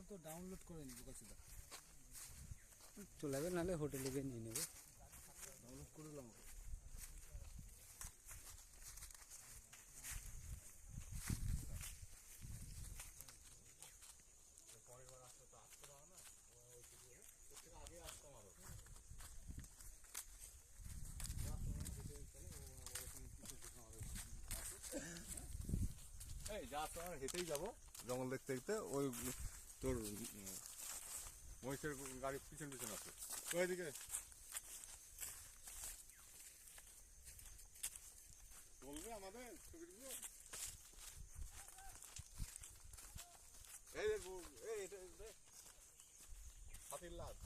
তো ডাউনলোড করে নিব কাছেটা চলে যাবে, নাহলে হোটেলে গিয়ে নিয়ে নেবে। ডাউনলোড করলাম। পরের বার আসতে তো আসতে পারো না, ওর থেকে আগে আসতাম আরো। এই যা তো হেঁটেই যাবো জঙ্গল দেখতে দেখতে। ওই তোর মহিষের গাড়ির পিছন পিছন আছে ওইদিকে বলবে আমাদের ছবিগুলো। এই দেখবো, এই হাতির লাশ।